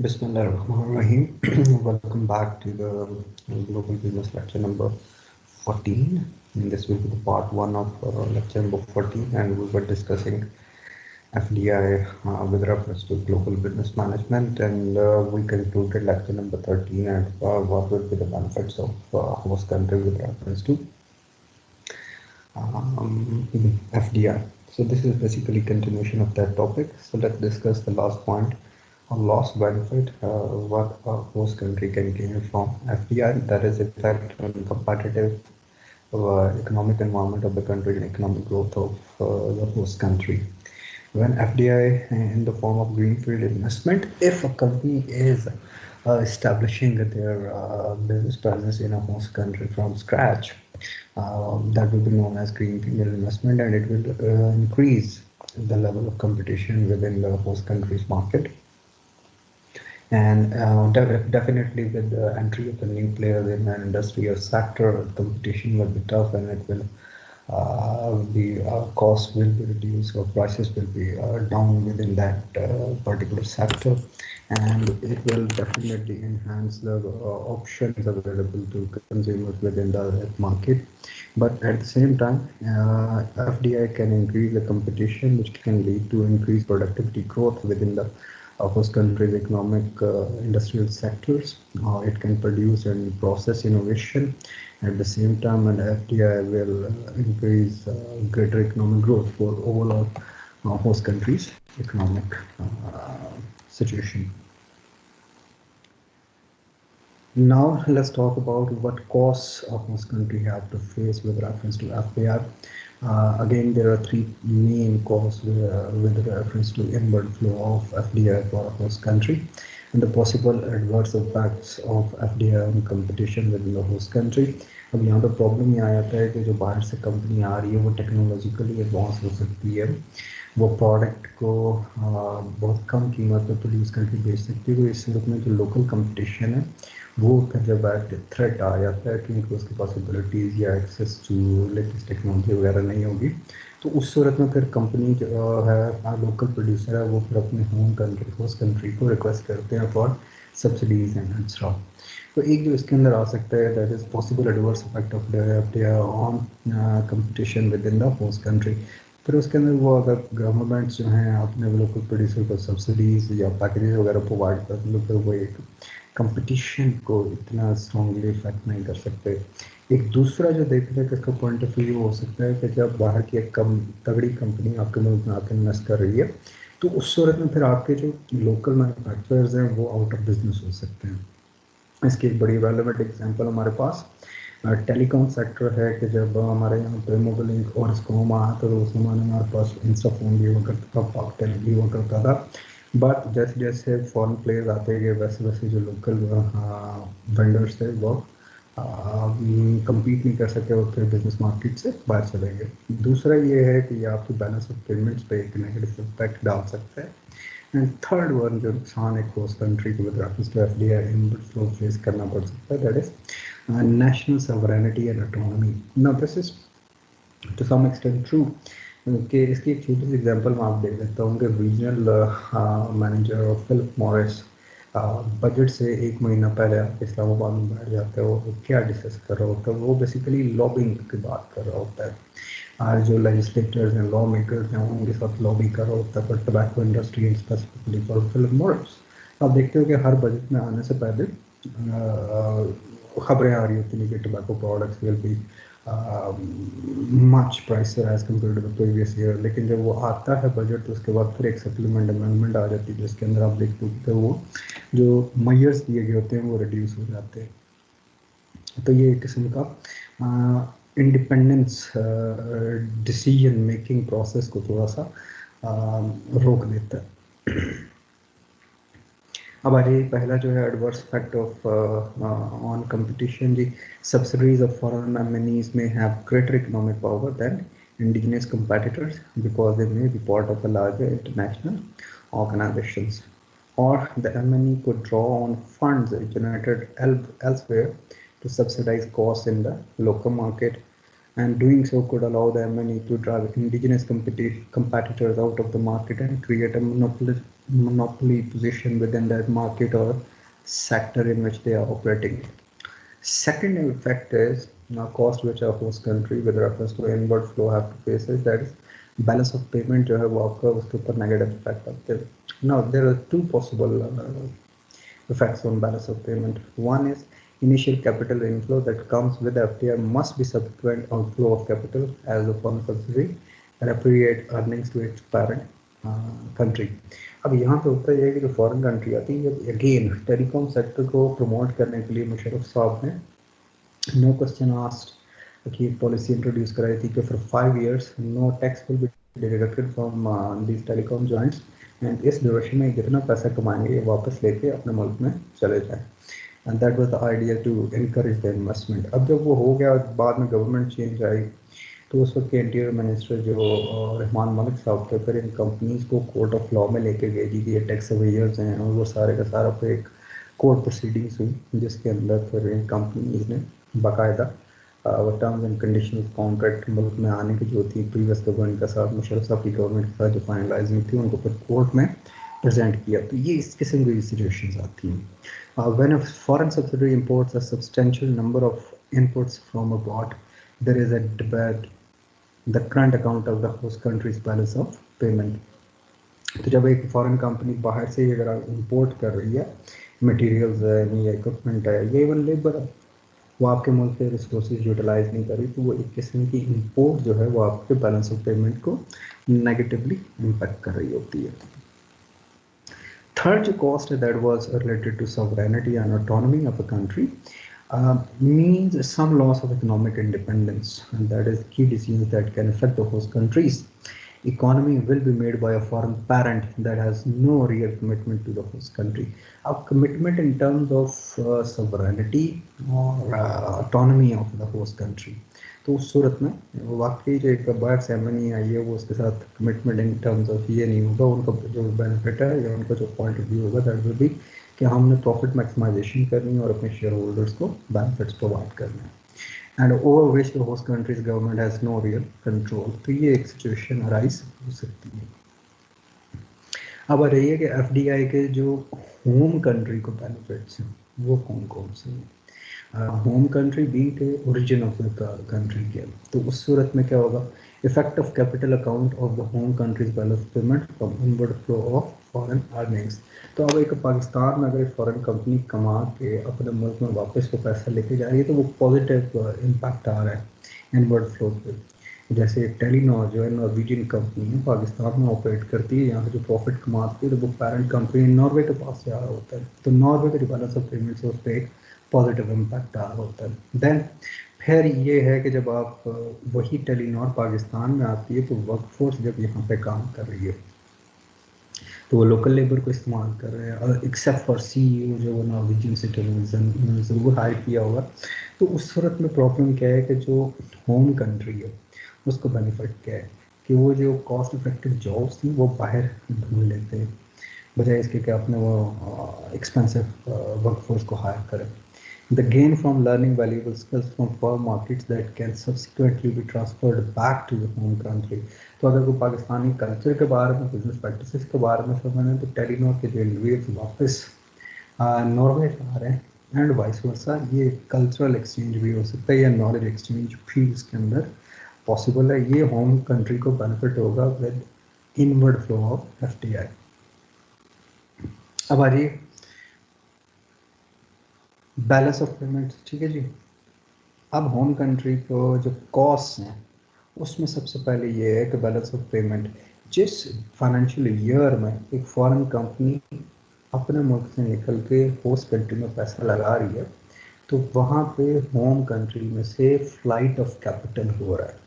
Bismillahirrahmanirrahim. Welcome back to the Global Business Lecture number 14. And this will be the part one of lecture number 14, and we were discussing FDI with reference to global business management, and we concluded lecture number 13 and what will be the benefits of host country with reference to FDI. So this is basically continuation of that topic. So let's discuss the last point on loss benefit, what a host country can gain from FDI, that is effect on competitive economic environment of the country and economic growth of the host country. When FDI in the form of greenfield investment, if a company is establishing their business presence in a host country from scratch, that will be known as greenfield investment, and it will increase the level of competition within the host country's market. And definitely with the entry of the new players in an industry or sector, competition will be tough, and it will the cost will be reduced or prices will be down within that particular sector, and it will definitely enhance the options available to consumers within the market. But at the same time, FDI can increase the competition, which can lead to increased productivity growth within the host country's economic industrial sectors. It can produce and process innovation. At the same time, and FDI will increase greater economic growth for overall host countries' economic situation. Now let's talk about what costs a host country have to face with reference to FDI. Again, there are three main costs with reference to inward flow of FDI for a host country, and the possible adverse effects of FDI on competition within the host country. अब यहाँ पर problem ये आ जाता है कि जो बाहर से कंपनी आ रही है वो टेक्नोलॉजिकली एडवांस हो सकती है, वो प्रोडक्ट को बहुत कम कीमत पर प्रोड्यूस करके बेच सकती है। तो इस सूरत में जो लोकल कंपटीशन है वो फिर जब थ्रेट आ जाता है क्योंकि उसकी पॉसिबिलिटीज़ या एक्सेस टू लेटेस्ट टेक्नोलॉजी वगैरह नहीं होगी, तो उस सूरत में फिर कंपनी जो है लोकल प्रोड्यूसर है वो फिर अपने होम कंट्री होस्ट कंट्री को रिक्वेस्ट करते हैं फॉर सब्सिडीज एंड एक्स्ट्रा। तो एक जो इसके अंदर आ सकता है that is possible adverse effect of on competition with in the host country. फिर उसके अंदर वो अगर गवर्नमेंट्स जो हैं अपने लोकल प्रोड्यूसर को सब्सिडीज़ या पैकेजेस वगैरह प्रोवाइड कर दें, तो फिर वो एक कंपटीशन को इतना स्ट्रॉन्गली इफेक्ट नहीं कर सकते। एक दूसरा जो देखने का इसका पॉइंट ऑफ व्यू हो सकता है कि जब बाहर की एक तगड़ी कंपनी आपके मुल्क में आकर इन्वेस्ट कर रही है, तो उस सूरत में फिर आपके जो लोकल मैन्युफैक्चरर्स हैं वो आउट ऑफ बिजनेस हो सकते हैं। इसकी एक बड़ी रेलेवेंट एग्जांपल हमारे पास टेलीकॉम सेक्टर है कि जब हमारे यहाँ पे मोबाइल लिंक और स्कॉम आया तो उस जमाने में हमारे पास इंस्टाफोन भी हुआ करता था, पॉकटेल भी हुआ करता था। बट जैसे जैसे फॉरेन प्लेयर्स आते गए वैसे वैसे जो लोकल वेंडर्स थे वो कम्पीट नहीं कर सके और फिर बिजनेस मार्केट से बाहर चले गए। दूसरा ये है कि ये आपकी बैलेंस ऑफ पेमेंट्स पे एक नेगेटिव इम्पैक्ट डाल सकता है। एंड थर्ड वन जो नुकसान एक होस्ट कंट्री को with reference to FDI input flow face करना पड़ सकता है, that is national sovereignty and autonomy. Now this is to some extent true कि इसकी एक छोटी सी एग्जांपल मैं आप दे देता हूँ कि regional manager of Philip Morris budget से एक महीना पहले आप इस्लामाबाद में बैठ जाते हो, वो क्या डिस्कस कर रहा होता है, वो बेसिकली लॉबिंग की बात कर रहा होता है। जो लेजिस्लेटर्स हैं, लॉ मेकर्स हैं, उनके साथ लॉबी कर रहा होता है for tobacco industry and specifically for Philip Morris. आप देखते हो कि हर बजट में आने से पहले खबरें आ रही होती हैं कि tobacco products will be much price as compared to the previous year, लेकिन जब वो आता है बजट तो उसके बाद फिर एक सप्लीमेंट अमेंडमेंट आ जाती है जिसके अंदर आप देखते हो कि वो जो मयर्स दिए गए होते हैं वो रिड्यूस हो जाते हैं। तो ये एक किस्म का इंडिपेंडेंस डिसीजन मेकिंग प्रोसेस को थोड़ा सा रोक देता है। अब आ जाइए पहला जो है adverse effect of on competition जी। सब्सिडीज ऑफ फॉरेन एमएनईज में have greater economic power than indigenous competitors because they may be part of a larger international organizations, or the MNE could draw on funds generated elsewhere to subsidize costs in the local market. and doing so could allow the MNE to drive indigenous competitors out of the market and create a monopoly position within that market or sector in which they are operating. Second effect is cost which our host country with reference to inward flow have to face is that is balance of payment जो है वो आपका उसके ऊपर negative effect आते हैं. Now there are two possible effects on balance of payment. One is initial capital inflow that comes with FDI must be subsequent outflow of capital as the foreign subsidiary repatriate earnings to its parent country. अब यहाँ पे होता है कि जो foreign country आती है again telecom sector को प्रमोट करने के लिए मुशर्रफ साहब ने नो क्वेश्चन आस्क्ड कि पॉलिसी इंट्रोड्यूस कराई थी कि for 5 years no tax will be deducted from these telecom giants and इस ड्यूरेशन में जितना पैसा कमाएंगे वापस लेके अपने मुल्क में चले जाएं. And that was the idea to encourage the investment. अब जब वो हो गया बाद में गवर्नमेंट चेंज आई तो उस वक्त के इंटीरियर मिनिस्टर जो रहमान मलिक साहब थे फिर इन कंपनीज को कोर्ट ऑफ लॉ में लेके गए जी कि ये टैक्स अवेयर्स हैं और वो सारे का सारा फिर एक कोर्ट प्रोसीडिंग्स हुई जिसके अंदर फिर इन कंपनीज ने बाकायदा वो terms and condition of contract मुल्क में आने की जो थी प्रीवियस गवर्नमेंट के साथ मुशर्रफ साहब की गवर्नमेंट के साथ जो फाइनलाइज हुई थी उनको फिर कोर्ट में प्रेजेंट किया. तो ये इस किस्म की सिचुएशंस आती हैं. When a foreign subsidiary imports a substantial number of inputs from abroad there is a debit the current account of the host country's balance of payment. तो जब एक फॉरेन कंपनी बाहर से अगर इंपोर्ट कर रही है मटेरियल्स है या इक्विपमेंट है या इवन लेबर है वो आपके मुल्क के रिसोर्सेज यूटिलाइज नहीं कर रही तो वो एक किस्म की इंपोर्ट जो है वो आपके बैलेंस ऑफ पेमेंट को नेगेटिवली इम्पैक्ट कर रही होती है. थर्ड जो कॉस्ट है that was related to sovereignty and autonomy of a country means some loss of economic independence, and that is key decisions that can affect the host country's economy will be made by a foreign parent that has no real commitment to the host country. A commitment in terms of sovereignty or autonomy of the host country. तो उस सूरत में वाकई जो एक बाहर से एमएनई आई है वो उसके साथ कमिटमेंट इन टर्म्स ऑफ ये नहीं होगा. उनका जो बेनिफिट है या उनका जो पॉइंट ऑफ व्यू होगा दैट विल बी कि हमने प्रॉफिट मैक्सिमाइजेशन करनी है और अपने शेयर होल्डर्स को बेनिफिट्स प्रोवाइड करना है and over which the host country's government has no real control. तो ये एक सिचुएशन अराइज हो सकती है. अब आ रही है कि एफडीआई के जो होम कंट्री को बेनिफिट्स हैं वो कौन कौन से हैं. होम कंट्री बीइंग के ओरिजिन ऑफ द कंट्री के. तो उस सूरत में क्या होगा effect of capital account of the home countries balance payment from inward flow of foreign earnings. तो अब एक पाकिस्तान में अगर फॉरेन कंपनी कमा के अपने मुल्क में वापस को पैसा लेके जा रही है तो वो पॉजिटिव इम्पैक्ट आ रहा है इनवर्ड फ्लो पे. जैसे टेलीनॉर जो है नॉर्वेजियन कंपनी है पाकिस्तान में ऑपरेट करती है यहाँ से जो प्रॉफिट कमाती है तो वो पेरेंट कंपनी नॉर्वे के पास से आ रहा होता है तो नॉर्वे के बैलेंस ऑफ पेमेंट से उस पर एक पॉजिटिव इम्पैक्ट आ रहा होता है. देन फिर ये है कि जब आप वही टेलीनॉर पाकिस्तान में आती है तो वर्कफोर्स जब यहाँ पे काम कर रही है तो वो लोकल लेबर को इस्तेमाल कर रहे हैं और एक्सेप्ट फॉर CEO जो वो नॉर्वेजियन सिटीजन वो हायर किया होगा. तो उस सूरत में प्रॉब्लम क्या है कि जो होम कंट्री है उसको बेनिफिट क्या है कि वो जो कॉस्ट इफेक्टिव जॉब्स थी वो बाहर ढूंढ लेते हैं बजाय इसके कि अपने वो एक्सपेंसिव वर्कफोर्स को हायर करें. The gain from learning valuable skills from foreign markets that can subsequently be transferred back to the home country. तो अगर कोई पाकिस्तानी कल्चर के बारे में बिजनेस प्रैक्टिसेस के बारे में समझना तो टेलीनॉर के जो इंडिविजुअल्स वापस नॉर्वे आ रहे हैं एंड वाइस वर्सा ये कल्चरल एक्सचेंज भी हो सकता है या नॉलेज एक्सचेंज भी इसके अंदर पॉसिबल है. ये होम कंट्री को बेनिफिट होगा with inward flow of FDI. अब आ जाइए बैलेंस ऑफ पेमेंट. ठीक है जी. अब होम कंट्री को जो कॉस्ट हैं उसमें सबसे पहले ये है कि बैलेंस ऑफ पेमेंट जिस फाइनेंशियल ईयर में एक फॉरेन कंपनी अपने मुल्क से निकल के होस्ट कंट्री में पैसा लगा रही है तो वहाँ पे होम कंट्री में से फ्लाइट ऑफ कैपिटल हो रहा है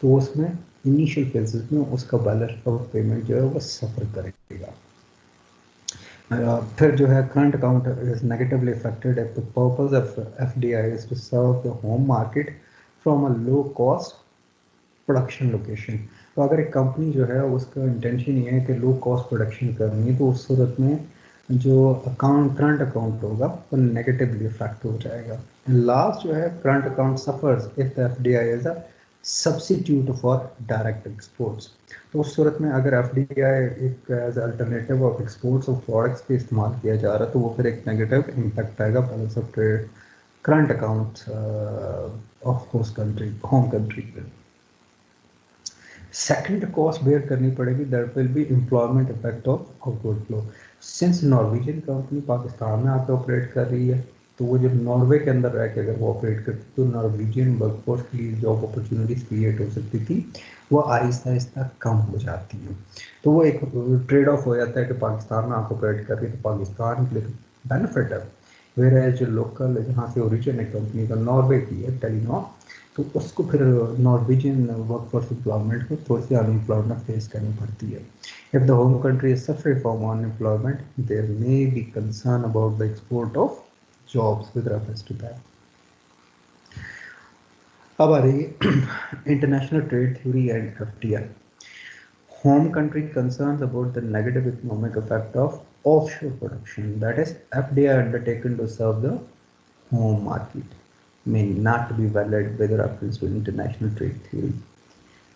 तो उसमें इनिशियल फेजेस में उसका बैलेंस ऑफ पेमेंट जो है वो सफ़र करेगा. फिर जो है current account is negatively affected if the purpose of FDI is to serve the home market from a low cost production location. तो अगर एक कंपनी जो है उसका इंटेंशन ये है कि लो कॉस्ट प्रोडक्शन करनी है तो उस सूरत में जो अकाउंट करंट अकाउंट होगा वो नेगेटिवली अफेक्ट हो जाएगा. लास्ट जो है current account suffers if the FDI is a substitute for direct exports. तो उस सूरत में अगर एफडीआई एक as alternative of exports of products पे इस्तेमाल किया जा रहा है, तो वो फिर एक नेगेटिव इम्पैक्ट आएगा balance of trade current account of host country, home country पे। सेकंड कॉस्ट बेयर करनी पड़ेगी, that will B employment effect of outward flow. Since Norwegian company Pakistan में आकर ऑपरेट कर रही है, तो वो जब नॉर्वे के अंदर रह के अगर वो ऑपरेट करती तो नॉर्वेजियन वर्कफोर्स के लिए जॉब अपॉर्चुनिटीज क्रिएट हो सकती थी, वो आहिस्ता आहिस्ता कम हो जाती है। तो वो एक ट्रेड ऑफ हो जाता है कि पाकिस्तान में आप ऑपरेट कर रही है तो पाकिस्तान के लिए बेनिफिट है, वेयर जो लोकल जहाँ से ओरिजिन है कंपनी का नॉर्वे की है टेलीनॉर, तो उसको फिर नॉर्वेजियन वर्कफोर्स एम्प्लॉयमेंट को थोड़ी सी अनएम्प्लॉयमेंट फेस करनी पड़ती है। If the home country is suffering from unemployment, there may be concern about the export of jobs with reference to that. अब आ रही है international trade theory and FDI. Home country concerns about the negative economic effect of offshore production, that is FDI undertaken to serve the home market, may not be valid with reference to international trade theory.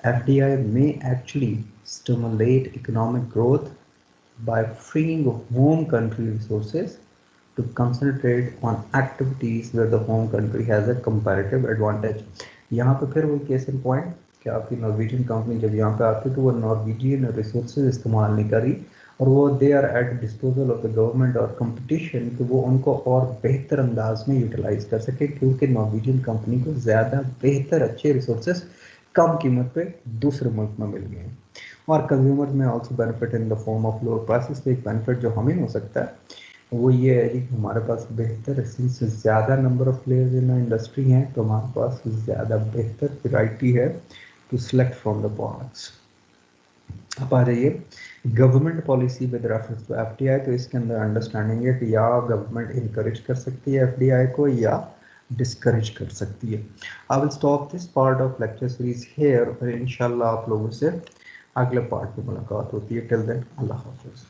FDI may actually stimulate economic growth by freeing home country resources to concentrate on activities where the home country has a comparative advantage. यहाँ पे फिर वो case in point कि आपकी Norwegian company जब यहाँ पे आती है तो वो नॉर्वेजियन रिसोर्सेज इस्तेमाल नहीं कर रही, और वो they are at disposal of the government और कंपटीशन कि वो उनको और बेहतर अंदाज में यूटिलाइज कर सके, क्योंकि नॉर्वेजियन कंपनी को ज़्यादा बेहतर अच्छे रिसोर्सेज कम कीमत पे दूसरे मुल्क में मिल गए हैं। और कंज्यूमर में also benefit in the form of lower prices. तो एक बेनिफिट जो हमें हो सकता है वो ये है कि हमारे पास बेहतर से ज़्यादा number of players in industry हैं, तो हमारे पास ज़्यादा बेहतर वैरायटी है to select from the products. अब आ रही है government policy with reference to FDI. तो इसके अंदर अंडरस्टैंडिंग है कि या गवर्नमेंट इनकरेज कर सकती है एफडीआई को या डिस्करेज कर सकती है। I will stop this part of lecture series here, और इंशाल्लाह आप लोगों से अगले पार्ट में मुलाकात होती है। टिल देन अल्लाह हाफिज़।